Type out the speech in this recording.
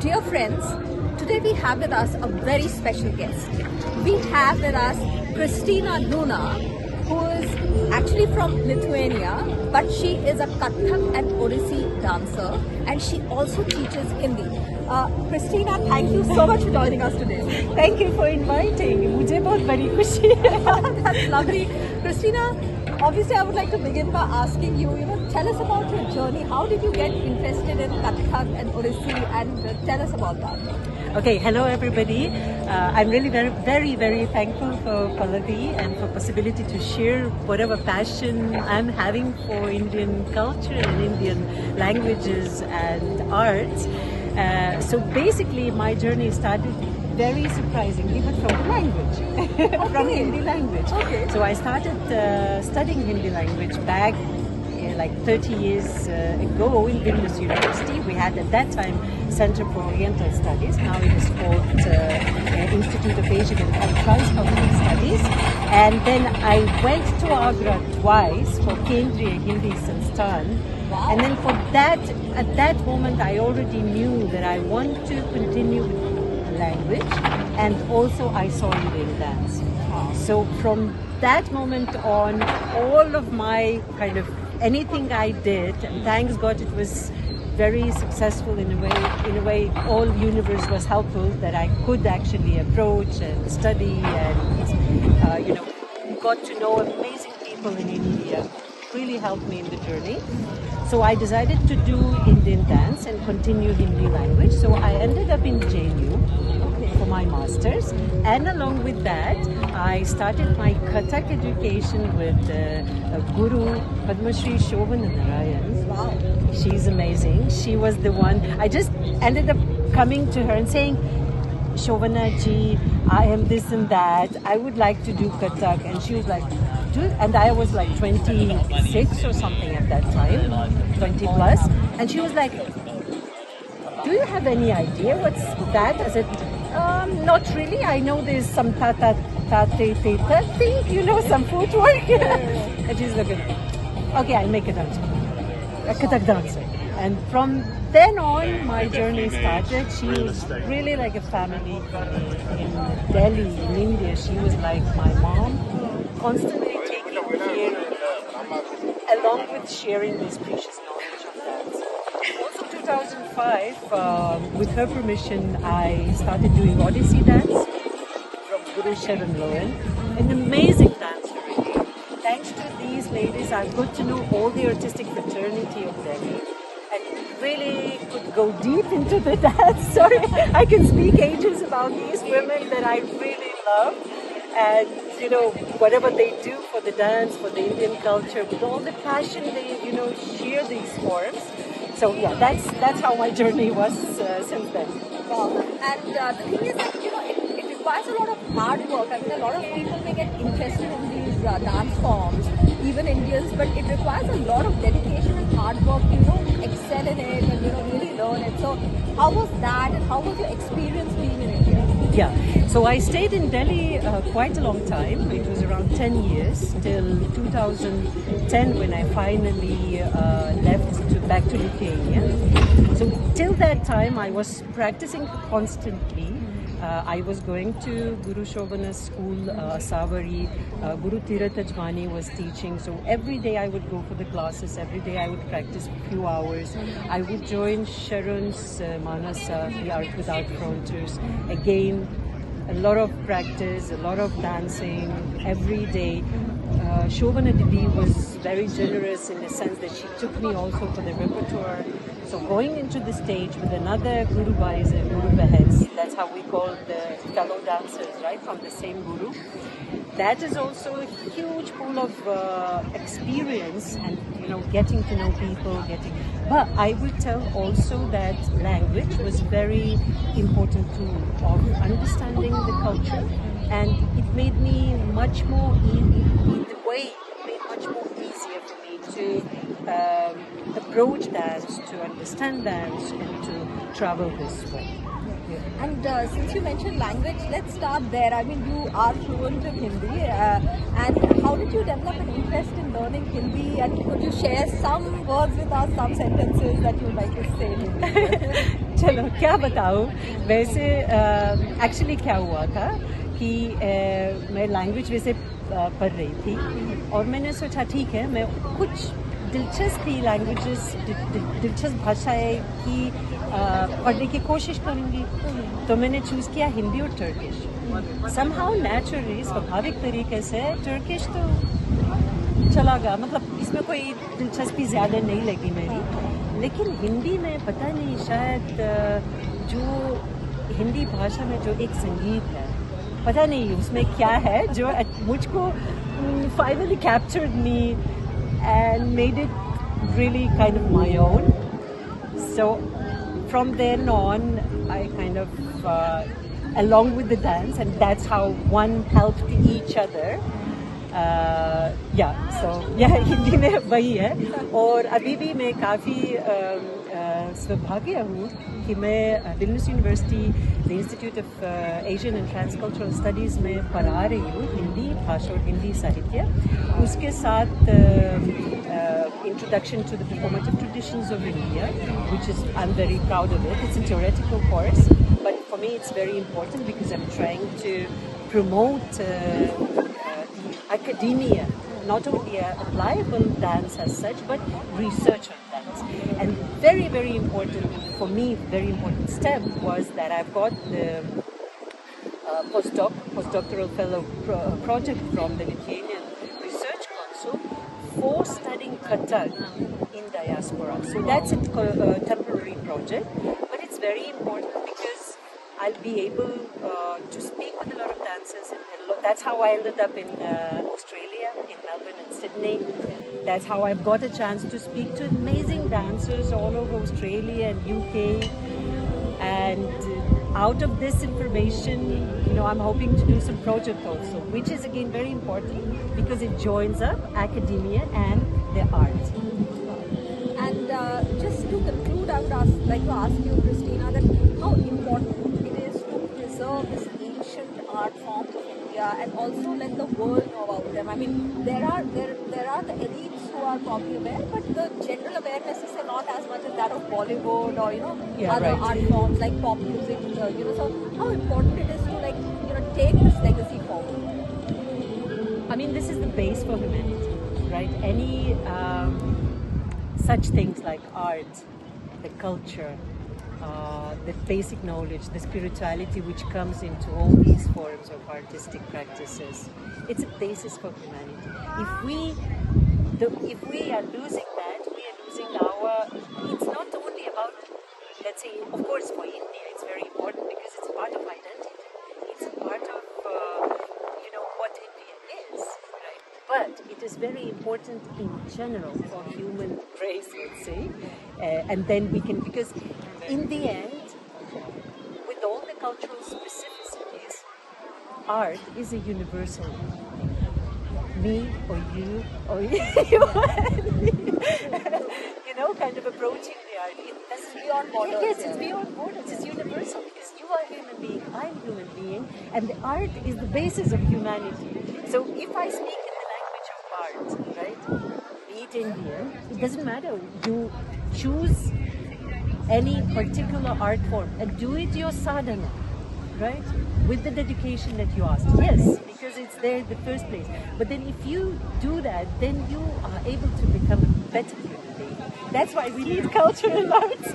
Dear friends, today we have with us a very special guest. We have with us Kristina Luna, who is actually from Lithuania, but she is a Kathak and Odissi dancer, and she also teaches Hindi. Kristina, thank you so much for joining us today. Thank you for inviting. मुझे बहुत बड़ी खुशी है. That's lovely. Kristina, obviously I would like to begin by asking you, tell us about your journey. How did you get interested in Kathak and Odissi, and tell us about that. Okay, hello everybody. I'm really very thankful for Pallavi and for possibility to share whatever passion I'm having for Indian culture and Indian languages and arts. So basically my journey started very surprisingly, but from the language, from Hindi language. Okay. So I started studying Hindi language back like 30 years ago in Vilnius University. We had at that time Center for Oriental Studies. Now it is called Institute of Asian and Transcultural Studies. And then I went to Agra twice for Kendriya Hindi Sansthan. Wow. And then for that, at that moment, I already knew that I want to continue with language, and also I saw Indian dance. So from that moment on, all of my kind of anything I did, and thanks God it was very successful in a way all universe was helpful that I could actually approach and study and got to know amazing people in India. It really helped me in the journey. So I decided to do Indian dance and continue Hindi language. So I ended up in JNU for my masters, and along with that I started my Kathak education with Guru Padmashri Shovana Narayan. Wow. She's amazing. She was the one. I just ended up coming to her and saying, Shovana ji, I am this and that. I would like to do Kathak. And she was like, and I was like 26 or something at that time, 20 plus. And she was like, do you have any idea what's that? I said, not really. I know there's some tata thing, some footwork. And she's like, okay, I'll make a dancer, a Kathak dancer. And from then on, my journey started. She was really like a family in Delhi, in India. She was like my mom, constantly taking care, along with sharing this precious knowledge of dance. Also 2005, with her permission, I started doing Odissi dance from Guru Sharon Lowen, an amazing dancer really. Thanks to these ladies, I've got to know all the artistic fraternity of Delhi and really could go deep into the dance. Sorry, I can speak ages about these women that I really love. And whatever they do for the dance, for the Indian culture, with all the passion they share these forms. So yeah, that's how my journey was since then. Wow. And the thing is that it requires a lot of hard work. I mean, a lot of people may get interested in these dance forms, even Indians, but it requires a lot of dedication and hard work to excel in it and really learn it. So how was that, and how was your experience being in India? Yeah, so I stayed in Delhi quite a long time. It was around 10 years till 2010 when I finally left back to Lithuania. So till that time I was practicing constantly. I was going to Guru Shovana's school, Savari. Guru Teerath Ajmani was teaching. So every day I would go for the classes. Every day I would practice a few hours. I would join Sharon's Manasa, the Art Without Frontiers. Again, a lot of practice, a lot of dancing every day. Shovana Didi was very generous in the sense that she took me also for the repertoire. So going into the stage with another Guru Baiza, Guru Bahets, that's how we call the fellow dancers, right, from the same Guru. That is also a huge pool of experience and, getting to know people, But I would tell also that language was very important tool of understanding the culture, and it made me much more, much more easier for me to approach dance, to understand dance, and to travel this way. And since you mentioned language, let's start there. I mean, you are fluent in Hindi, and how did you develop an interest in learning Hindi? And could you share some words with us, some sentences that you would like to say in Hindi? चलो क्या बताऊँ वैसे actually क्या हुआ था कि मैं language वैसे पढ़ रही थी और मैंने सोचा ठीक है मैं कुछ दिलचस्प लैंग्वेजेस दिलचस्प भाषाएं की पढ़ने की कोशिश करूँगी तो मैंने चूज़ किया हिंदी और टर्किश समहाउ नेचुरली स्वाभाविक तरीके से टर्किश तो चला गया मतलब इसमें कोई दिलचस्पी ज़्यादा नहीं लगी मेरी लेकिन हिंदी में पता नहीं शायद जो हिंदी भाषा में जो एक संगीत है पता नहीं उसमें क्या है जो मुझको finally captured me and made it really kind of my own. So from then on, I kind of, along with the dance, and that's how one helped each other. Hindi में वही है और अभी भी मैं काफ़ी सौभाग्य हूँ कि मैं Vilnius university the institute of Asian and transcultural studies में पढ़ा रही हूँ हिंदी भाषा और हिंदी साहित्य उसके साथ introduction to the performative traditions of India, which is I'm very proud of it. It's a theoretical course, but for me it's very important because I'm trying to promote academia, not only applicable dance as such, but research on dance. And very, very important for me, very important step was that I've got the postdoctoral fellow project from the Lithuanian Research Council for studying Kathak in diaspora. So that's a temporary project, but it's very important because I'll be able to speak with a lot of dancers. That's how I ended up in Australia, in Melbourne and Sydney. That's how I've got a chance to speak to amazing dancers all over Australia and UK. And out of this information, I'm hoping to do some project also, which is again very important because it joins up academia and the art. And just to conclude, I would like to ask you, Kristina, that how important it is to preserve this ancient art form of India and also let the world know about them. I mean, there are the elites who are probably aware, but the general awareness is not as much as that of Bollywood or other art forms like pop music. So how important it is to take this legacy forward. I mean, this is the base for humanity, right? Any such things like art, the culture, the basic knowledge, the spirituality which comes into all these forms of artistic practices, it's a basis for humanity. If we are losing that, we are losing our. It's not only about, let's say, of course, for India, it's very important because it's a part of identity. It's a part of what India is, right? But it is very important in general for human race, let's say, and then we can, because in the end, with all the cultural specificities, art is a universal. Me or you or you and me, kind of approaching the art. It's beyond borders. Yes, it's beyond borders. It's universal because you are a human being, I'm a human being, and the art is the basis of humanity. So if I speak in the language of art, right, be it Indian, it doesn't matter. You choose any particular art form and do it your sadhana, right? With the dedication that you ask. Yes, because it's there in the first place. But then if you do that, then you are able to become a better human being. That's why we need cultural arts.